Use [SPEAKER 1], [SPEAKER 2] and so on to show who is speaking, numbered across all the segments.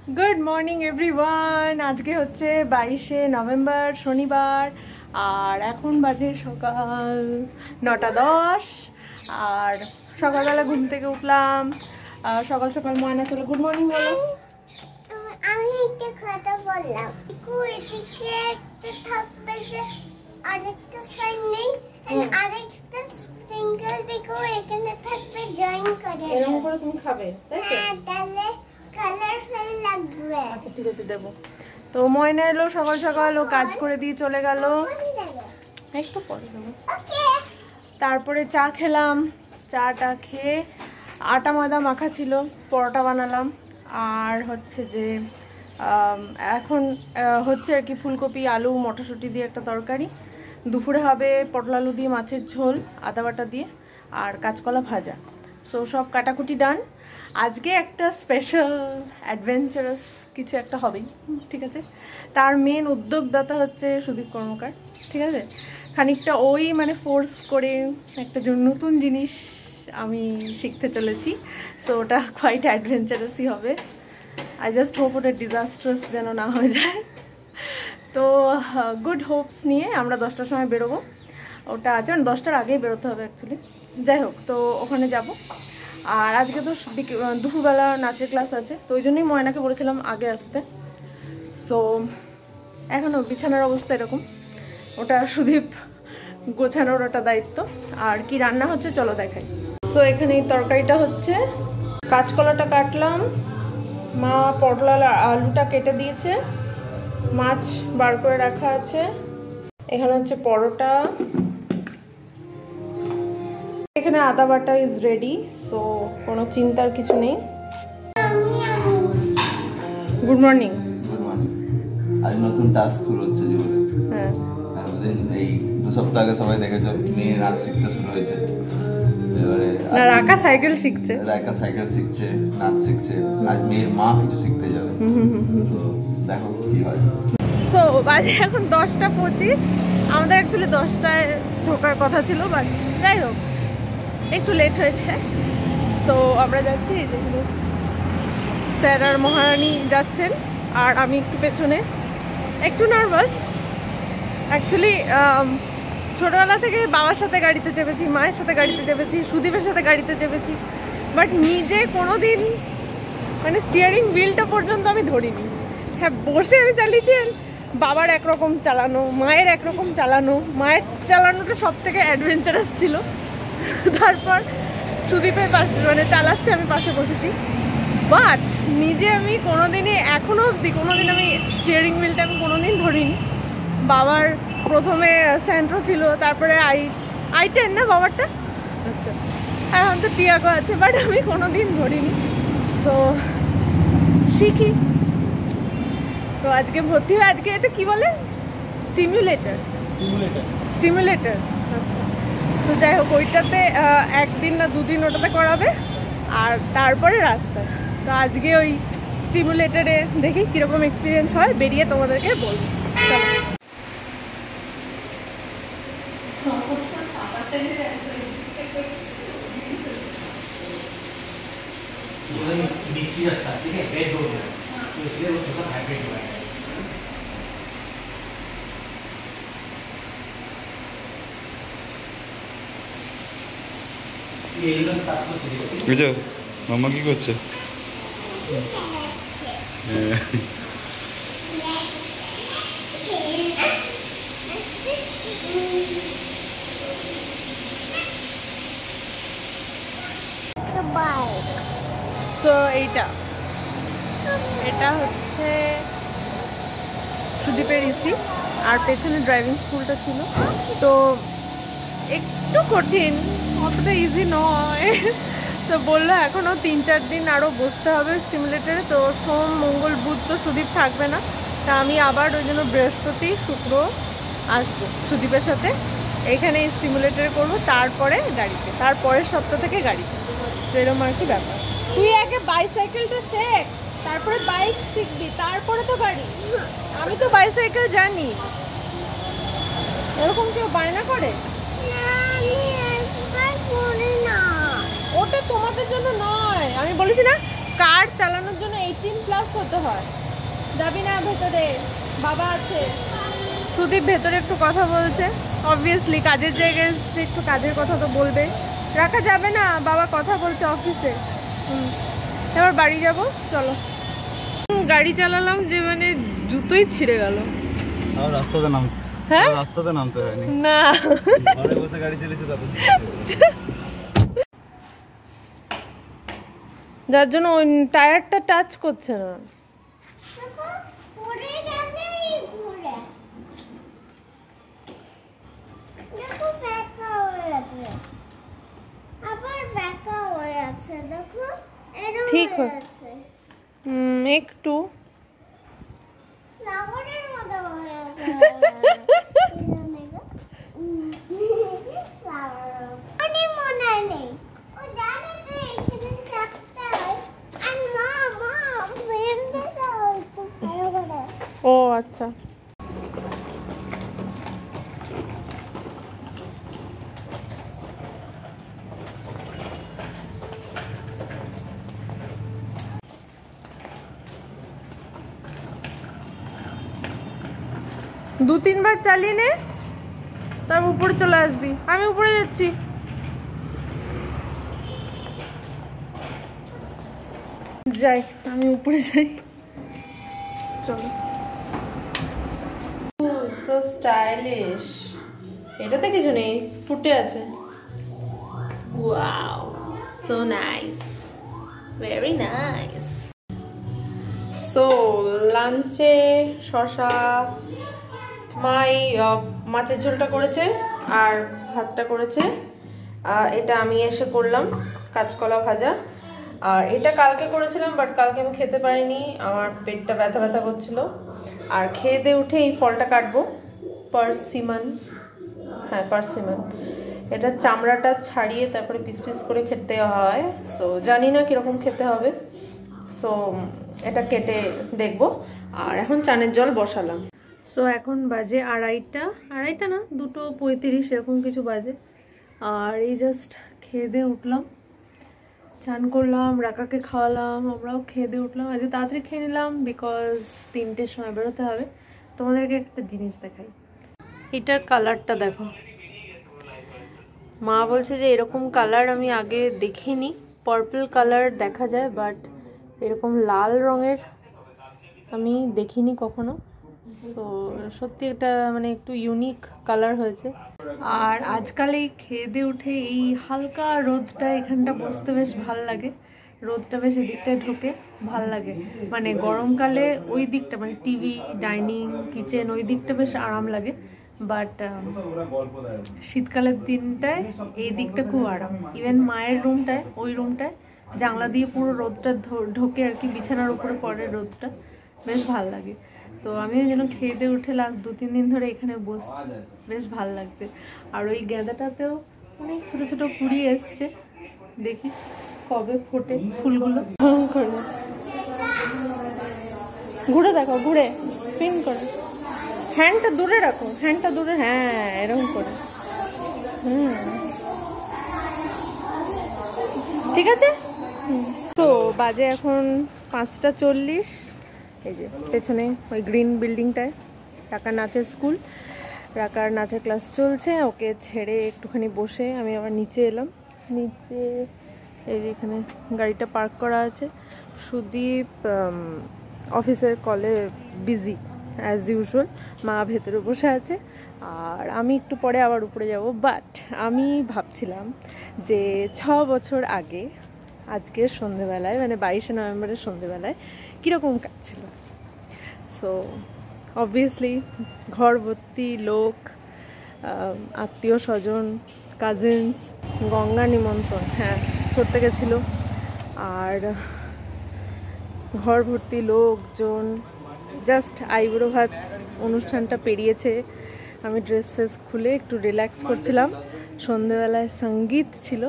[SPEAKER 1] Good morning everyone. आज के होच्छे 22 नवेम्बर शनिवार और एखन बाजे सकाल 9:10 और सकाल बेला घुम থেকে উঠলাম। সকাল সকাল ময়না চলে গুড মর্নিং বলো।
[SPEAKER 2] আমি একটা কথা বললাম এদিকে একটা থাকবে যে আরেকটা সাইন নেই আরেকটা স্প্রিংকল বিকো এখানে থাকবে জয়েন করে
[SPEAKER 1] এরকম করে তুমি খাবে তাই তো?
[SPEAKER 2] হ্যাঁ তাহলে কালারফুল লাগবে।
[SPEAKER 1] আচ্ছা ঠিক আছে দেবো। তো ময়না এলো সকাল সকাল, ও কাজ করে দিয়ে চলে গেল, একটু পরে দেবো। তারপরে চা খেলাম, চাটা খেয়ে আটা ময়দা মাখা ছিল, পরোটা বানালাম। আর হচ্ছে যে এখন হচ্ছে আর কি ফুলকপি আলু মটরশুঁটি দিয়ে একটা তরকারি। দুপুরে হবে পটল আলু দিয়ে মাছের ঝোল আদা বাটা দিয়ে আর কাঁচকলা ভাজা। সো সব কাটাকুটি ডান। আজকে একটা স্পেশাল অ্যাডভেঞ্চারাস কিছু একটা হবেই, ঠিক আছে। তার মেন উদ্যোগদাতা হচ্ছে সুদীপ কর্মকার, ঠিক আছে। খানিকটা ওই মানে ফোর্স করে একটা নতুন জিনিস আমি শিখতে চলেছি। সো ওটা কোয়াইট অ্যাডভেঞ্চারাসই হবে। আই জাস্ট হোপ ওটা ডিজাস্ট্রাস যেন না হয়ে যায়। তো গুড হোপস নিয়ে আমরা 10টার সময় বেরোবো। ওটা আছে মানে 10টার আগেই বেরোতে হবে অ্যাকচুয়ালি। যাই হোক, তো ওখানে যাব। আর আজকে তো দুপুরবেলা নাচের ক্লাস আছে, তো ওই জন্যই ময়নাকে বলেছিলাম আগে আসতে। সো এখনও বিছানার অবস্থা এরকম, ওটা সুদীপ গোছানোর ওটা দায়িত্ব। আর কি রান্না হচ্ছে চলো দেখাই। সো এখানে এই তরকারিটা হচ্ছে, কাঁচকলাটা কাটলাম, মা পটল আলুটা কেটে দিয়েছে, মাছ বার করে রাখা আছে, এখানে হচ্ছে পরোটা, এখানে আদা বাটা ইজ রেডি। সো কোনো চিন্তার কিছু নেই। Good morning.
[SPEAKER 3] Good morning. আজ নতুন টাস্ক শুরু হচ্ছে জীবনে।
[SPEAKER 1] হ্যাঁ,
[SPEAKER 3] এই 2 সপ্তাহ আগে সবাই দেখেছো মেয়ে নাচ শিখতে শুরু হয়েছে। এবারে
[SPEAKER 1] রাকা সাইকেল শিখছে,
[SPEAKER 3] রাকা সাইকেল শিখছে, নাচ শিখছে। আজ মেয়ের মা কিছু শিখতে যাবে। তো দেখো কি হয়।
[SPEAKER 1] সো বাজে এখন 10:25। আমাদের অ্যাকচুয়ালি 10টায় ঢোকার কথা ছিল, বাট যাই হোক একটু লেট হয়েছে। তো আমরা যাচ্ছি, যেগুলো স্যার আর মহারানী যাচ্ছেন আর আমি একটু পেছনে, একটু নার্ভাস অ্যাকচুয়ালি। ছোটোবেলা থেকে বাবার সাথে গাড়িতে চেপেছি, মায়ের সাথে গাড়িতে চেপেছি, সুদীপের সাথে গাড়িতে চেপেছি, বাট নিজে কোনো দিন মানে স্টিয়ারিং হুইলটা পর্যন্ত আমি ধরিনি। হ্যাঁ, বসে আমি চালিয়েছি, বাবার একরকম চালানো, মায়ের একরকম চালানো। মায়ের চালানোটা সব থেকে অ্যাডভেঞ্চারাস ছিল। তারপর সুদীপের পাশে মানে চালাচ্ছে, আমি পাশে বসেছি, বাট নিজে আমি কোনোদিনই এখনও অবধি কোনোদিন আমি স্টিয়ারিং হুইলটা আমি কোনোদিন ধরিনি। বাবার প্রথমে স্যান্ট্রো ছিল, তারপরে i10 না বাবারটা, আচ্ছা এখন তো টিয়াগো আছে, বাট আমি কোনোদিন ধরিনি। তো শিখি। তো আজকে ভর্তি হয়ে, আজকে এটা কি বলে, স্টিমুলেটর। আচ্ছা, তো যাই হোক ওইটাতে 1 দিন না 2 দিন ওটাতে করাবে আর তারপরে রাস্তায়। তো আজকে ওই স্টিমুলেটরে দেখি কীরকম এক্সপিরিয়েন্স হয়, বেরিয়ে তোমাদেরকে বলবো।
[SPEAKER 4] ठीक है, बेड हो गया तो इसलिए वो थोड़ा हाइब्रिड हुआ है। ये इलेवन पास को कीजिएगा, ठीक है?
[SPEAKER 3] বুঝছো মাম্মা কি করছে?
[SPEAKER 1] সো এটা হচ্ছে সুদীপের ইসি, আর পেছনে ড্রাইভিং স্কুলটা ছিল। তো একটু কঠিন, অতটা ইজি নয়। তো বললো এখনও 3-4 দিন আরও বসতে হবে স্টিমুলেটারে। তো সোম মঙ্গল বুধ তো সুদীপ থাকবে না, তা আমি আবার ওই জন্য বৃহস্পতি শুক্র আসবো সুদীপের সাথে। এইখানে স্টিমুলেটারে করবো, তারপরে গাড়িতে, তারপরের সপ্তাহ থেকে গাড়িতে। তো এরকম আর কি ব্যাপার। তুই আগে বাইসাইকেলটা শেখ, তারপরে বাইক শিখবি, তারপরে তো গাড়ি। আমি তো বাইসাইকেল জানি। এরকম কেউ বায়না করে? ওটা তোমাদের জন্য নয়, আমি বলেছি না কার চালানোর জন্য 18+ হতে হয়। যাবি না ভেতরে? বাবা আছে। সুদীপ ভেতরে একটু কথা বলছে, অবভিয়াসলি কাজের জায়গায় এসেছে, একটু কাজের কথা তো বলবে, রাখা যাবে না। বাবা কথা বলছে অফিসে। এবার বাড়ি যাব, চলো। গাড়ি চালালাম যে মানে জুতোই ছিঁড়ে গেল।
[SPEAKER 3] আর রাস্তাতে নাম,
[SPEAKER 1] হ্যাঁ
[SPEAKER 3] রাস্তাতে নামতে হয়নি,
[SPEAKER 1] না
[SPEAKER 3] ঘরে বসে গাড়ি চালিয়েছে তারপর।
[SPEAKER 1] যার জন্য ওই টায়ারটা টাচ করছে না।
[SPEAKER 2] দেখো পড়ে যাবে ঘুরে। দেখো ব্যাকা হয়ে আছে, আবার ব্যাকা হয়ে আছে। দেখো এরকম
[SPEAKER 1] ঠিক
[SPEAKER 2] হয়ে
[SPEAKER 1] হয়ে-
[SPEAKER 2] আছে,
[SPEAKER 1] একটু
[SPEAKER 2] ফ্লাওয়ারের মতো হয়ে আছে। মনে মনে নেই, ও জানে যে এখানে চাপতে হয়। আর মা ফ্রেন্ডে যাও একটু ভালো করে।
[SPEAKER 1] ও আচ্ছা। দু তিনবার চালিয়ে নে, তারপর উপরে চলে আসবি। আমি উপরে যাচ্ছি। যাই, আমি উপরে যাই, চলো। So stylish. এটাতে কিছু নেই, ফুটে আছে। Wow, so nice, very nice. So লাঞ্চে শসা, মা এই মাছের ঝোলটা করেছে আর ভাতটা করেছে। এটা আমি এসে করলাম, কাঁচকলা ভাজা। আর এটা কালকে করেছিলাম, বাট কালকে আমি খেতে পারিনি, আমার পেটটা ব্যথা ব্যথা করছিল। আর খেয়ে দিয়ে উঠে এই ফলটা কাটবো, পার্সিমন। হ্যাঁ, পার্সিমন। এটা চামড়াটা ছাড়িয়ে তারপরে পিস পিস করে খেতে হয়। সো জানি না কীরকম খেতে হবে। সো এটা কেটে দেখবো। আর এখন চানের জল বসালাম। সো এখন বাজে আড়াইটা না, 2:35 এরকম কিছু বাজে। আর এই জাস্ট খেয়ে দিয়ে উঠলাম, চান করলাম, রাকাকে খাওয়ালাম, আমরাও খেয়ে দিয়ে উঠলাম। আজকে তাড়াতাড়ি খেয়ে নিলাম বিকজ 3টের সময় বেরোতে হবে। তোমাদেরকে একটা জিনিস দেখাই, এটার কালারটা দেখো। মা বলছে যে এরকম কালার আমি আগে দেখিনি, পার্পল কালার দেখা যায়, বাট এরকম লাল রঙের আমি দেখিনি কখনো। সো সত্যি এটা মানে একটু ইউনিক কালার হয়েছে। আর আজকাল এই খেয়ে দিয়ে উঠে এই হালকা রোদটা এখানটা বসতে বেশ ভাল লাগে, রোদটা বেশ এদিকটায় ঢোকে, ভাল লাগে। মানে গরমকালে ওই দিকটা মানে টিভি, ডাইনিং, কিচেন ওই দিকটা বেশ আরাম লাগে, বাট শীতকালের দিনটায় এই দিকটা খুব আরাম। ইভেন মায়ের রুমটায়, ওই রুমটায় জানলা দিয়ে পুরো রোদটা ঢোকে আর কি, বিছানার উপরে পড়ে রোদটা, বেশ ভাল লাগে। তো আমিও যেন খেয়ে দিয়ে উঠে লাস্ট 2-3 দিন ধরে এখানে বসছি, বেশ ভাল লাগছে। আর ওই গাঁদাটাতেও অনেক ছোট ছোট কুড়ি এসছে, দেখি কবে ফোটে ফুলগুলো। ঘুরে দেখো, ঘুরে স্পিন করে, হ্যান্ডটা দূরে রাখো, হ্যান্ডটা দূরে, হ্যাঁ এরকম করে। ঠিক আছে। তো বাজে এখন 5:40। এই যে পেছনে ওই গ্রিন বিল্ডিংটায় রাকার নাচের স্কুল, রাকার নাচের ক্লাস চলছে। ওকে ছেড়ে একটুখানি বসে আমি আবার নিচে এলাম। নিচে এই যে এখানে গাড়িটা পার্ক করা আছে। সুদীপ অফিসের কলে বিজি অ্যাজ ইউজুয়াল, মা ভেতরে বসে আছে, আর আমি একটু পরে আবার উপরে যাব। বাট আমি ভাবছিলাম যে 6 বছর আগে আজকের সন্ধেবেলায়, মানে 22শে নভেম্বরের সন্ধেবেলায় কীরকম কাটছিল। সো অবভিয়াসলি ঘর ভর্তি লোক, আত্মীয় স্বজন, কাজিনস, গঙ্গা নিমন্ত্রণ, হ্যাঁ করতে গেছিল। আর ঘর ভর্তি লোকজন, জাস্ট আইবুড়ো ভাত অনুষ্ঠানটা পেরিয়েছে। আমি ড্রেস ফ্রেস খুলে একটু রিল্যাক্স করছিলাম। সন্ধেবেলায় সঙ্গীত ছিল,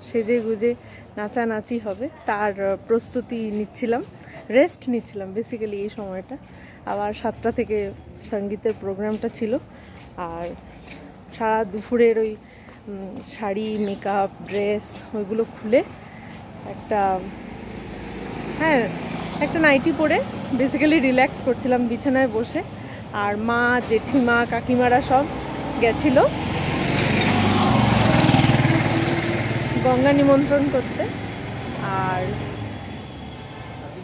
[SPEAKER 1] সেজে গুজে নাচানাচি হবে তার প্রস্তুতি নিচ্ছিলাম, রেস্ট নিচ্ছিলাম বেসিক্যালি এই সময়টা। আবার 7টা থেকে সঙ্গীতের প্রোগ্রামটা ছিল। আর সারা দুপুরের ওই শাড়ি, মেকআপ, ড্রেস ওইগুলো খুলে একটা হ্যাঁ একটা নাইটি পরে বেসিক্যালি রিল্যাক্স করছিলাম বিছানায় বসে। আর মা, জেঠিমা, কাকিমারা সব গেছিল গঙ্গা নিমন্ত্রণ করতে। আর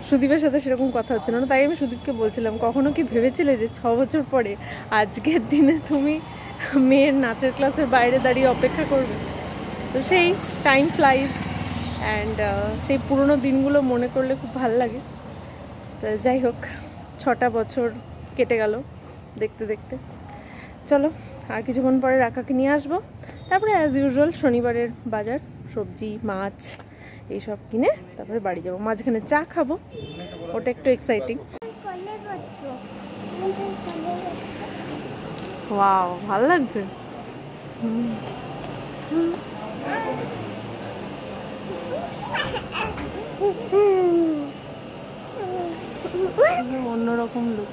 [SPEAKER 1] সুদীপের সাথে সেরকম কথা হচ্ছে না, তাই আমি সুদীপকে বলছিলাম কখনো কি ভেবেছিলে যে 6 বছর পরে আজকের দিনে তুমি মেয়ের নাচের ক্লাসের বাইরে দাঁড়িয়ে অপেক্ষা করবে? তো সেই টাইম ফ্লাইজ অ্যান্ড সেই পুরনো দিনগুলো মনে করলে খুব ভালো লাগে। তো যাই হোক 6টা বছর কেটে গেল দেখতে দেখতে। চলো আর কিছুক্ষণ পরে রাকাকে নিয়ে আসবো, তারপরে অ্যাজ ইউজুয়াল শনিবারের বাজার, সবজি মাছ এইসব কিনে তারপরে বাড়ি যাবো। মাঝখানে চা খাবো, ওটা একটু এক্সাইটিং। ওয়াও ভালো লাগছে। অন্যরকম লুক।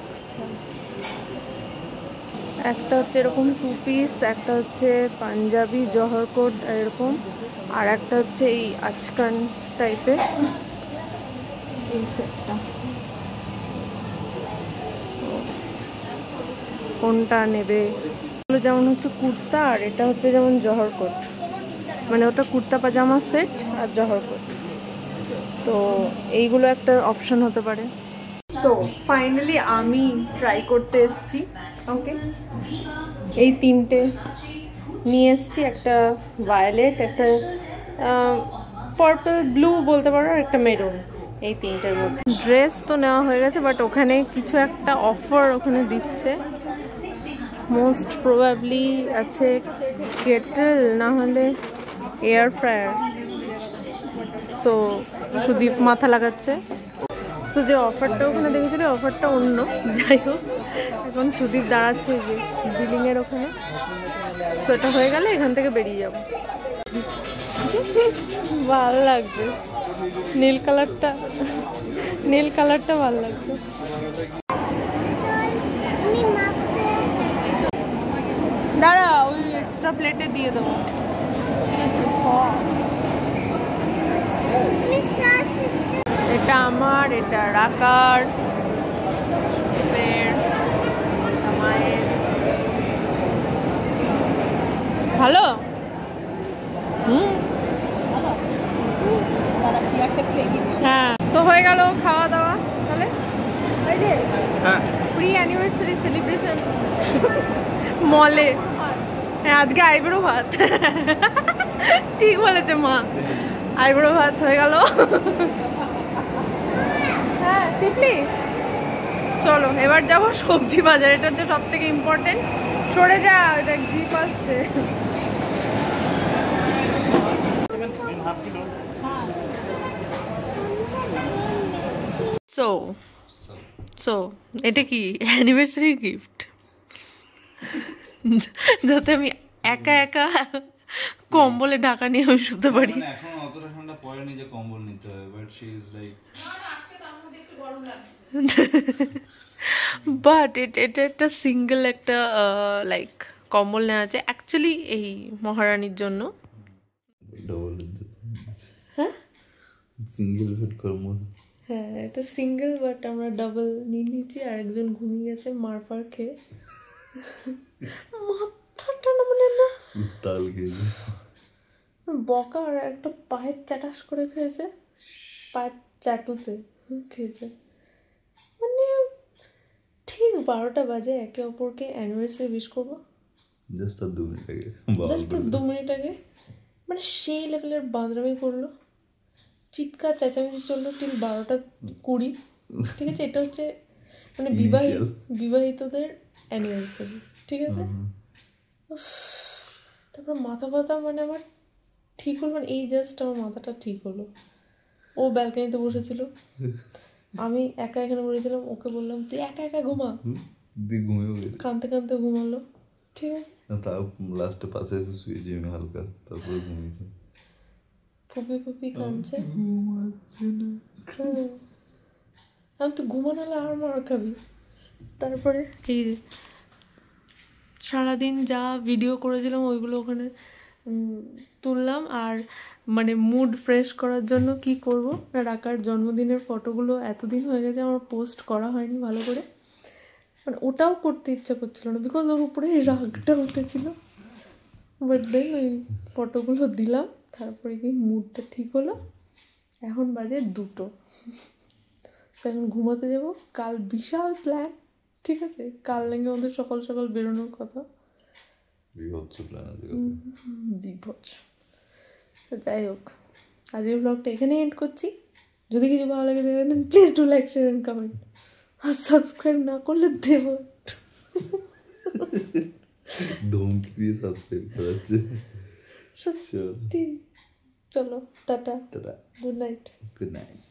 [SPEAKER 1] একটা হচ্ছে এরকম 2 পিস, একটা হচ্ছে পাঞ্জাবি জহর কোট এরকম, আর একটা হচ্ছে এই আচকান টাইপের এই সেটটা। কোনটা নেবে? যেমন হচ্ছে কুর্তা, আর এটা হচ্ছে যেমন জহর কোট, মানে ওটা কুর্তা পাজামা সেট আর জহর কোট। তো এইগুলো একটা অপশন হতে পারে। সো ফাইনালি আমি ট্রাই করতে এসেছি। ওকে, এই 3টে নিয়ে এসেছি, একটা ভায়োলেট, একটা পার্পল ব্লু বলতে পারো, আর একটা মেরুন। এই 3টের মধ্যে ড্রেস তো নেওয়া হয়ে গেছে, বাট ওখানে কিছু একটা অফার ওখানে দিচ্ছে। মোস্ট প্রবাবলি আছে কেটেল, না হলে এয়ার ফ্রায়ার। সো সুদীপ মাথা লাগাচ্ছে। সো যে অফারটা ওখানে দেখেছিল অফারটা অন্য, যাই হোক এখন সুদীপ দাঁড়াচ্ছে যে বিল্ডিংয়ের ওখানে। সো এটা হয়ে গেলে এখান থেকে বেরিয়ে যাব। ভালো লাগছে নীল কালারটা ভালো লাগছে। দাঁড়া ওই এক্সট্রা প্লেটে দিয়ে দেবো। এটা আমার, এটা রাকার, মায়ের। ভালো। হ্যাঁ, তো হয়ে গেল খাওয়া দাওয়া। তাহলে এই যে প্রি অ্যানিভার্সারি সেলিব্রেশন মলে। হ্যাঁ আজকে আইব্রো ভাত। ঠিক বলেছে মা, আইব্রো ভাত হয়ে গেল। হ্যাঁ টিপলি, চলো এবার যাবো সবজি বাজার। এটা হচ্ছে সব থেকে ইম্পর্টেন্ট। সরে যা, দেখ জিপ আসছে। সো এটা কি অ্যানিভার্সারি গিফট, যাতে আমি একা একা কম্বলে ঢাকা নিয়ে আমি শুতে পারি।
[SPEAKER 3] এখন অতটা ঠান্ডা পড়েনি যে কম্বল নিতে হবে, but she is like
[SPEAKER 1] but এটা একটা সিঙ্গেল একটা লাইক কম্বল নেওয়া আছে অ্যাকচুয়ালি এই মহারানীর জন্য।
[SPEAKER 3] ডবল হ্যাঁ সিঙ্গেল বেড করবো।
[SPEAKER 1] হ্যাঁ এটা সিঙ্গেল, বাট আমরা ডাবল নিয়ে নিয়েছি। আর একজন ঘুমিয়ে গেছে মারপার খেয়ে। মাথাটা না মানে না
[SPEAKER 3] তাল খেয়েছে
[SPEAKER 1] বকা, আর একটা পায়ের চাটাস করে খেয়েছে, পায়ের চাটুতে খেয়েছে। মানে ঠিক 12টা বাজে একে অপরকে অ্যানিভার্সারি উইশ করবো,
[SPEAKER 3] জাস্ট 2 মিনিট আগে
[SPEAKER 1] মানে সেই লেভেলের বাঁদরামি করলো, চিৎকার চেঁচামেচি চললো টিল 12টা 20। ঠিক আছে, এটা হচ্ছে মানে বিবাহিতদের অ্যানিভার্সারি, ঠিক আছে। তারপর মাথা ব্যথা মানে আমার ঠিক হলো, মানে এই জাস্ট আমার মাথাটা ঠিক হলো। ও ব্যালকনিতে বসেছিল, আমি একা এখানে বসেছিলাম। ওকে বললাম তুই একা একা ঘুমা, কাঁদতে কাঁদতে ঘুমালো। ঠিক আছে,
[SPEAKER 3] তাও লাস্টে পাশে এসে শুয়েছি আমি হালকা, তারপরে ঘুমিয়েছি।
[SPEAKER 1] ফুপি কাঁদছে, আমি তো ঘুমানো হলে আর মার খাবি। তারপরে এই সারাদিন যা ভিডিও করেছিলাম ওইগুলো ওখানে তুললাম। আর মানে মুড ফ্রেশ করার জন্য কি করব না, রাকার জন্মদিনের ফটোগুলো এতদিন হয়ে গেছে আমার পোস্ট করা হয়নি ভালো করে, মানে ওটাও করতে ইচ্ছা করছিল না বিকজ ওর উপরে এই রাগটা উঠেছিল। বাট দেন ওই ফটোগুলো দিলাম, তারপরে কি মুডটা ঠিক হলো। এখন বাজে 2টো, এখন ঘুমাতে যাব। কাল বিশাল প্ল্যান, ঠিক আছে, কাল নাকি আমাদের সকাল সকাল বেরোনোর কথা।
[SPEAKER 3] বিভৎস প্ল্যান আছে।
[SPEAKER 1] বিভৎস। তো যাই হোক, আজকের ব্লগটা এখানেই এন্ড করছি। যদি কিছু ভালো লাগে then please do like, share and comment. আর সাবস্ক্রাইব না করলে দেবো
[SPEAKER 3] ধমকি দিয়ে সাবস্ক্রাইব করাচ্ছে।
[SPEAKER 1] সত্যি। চলো টাটা,
[SPEAKER 3] টাটা,
[SPEAKER 1] গুড নাইট।
[SPEAKER 3] Good night.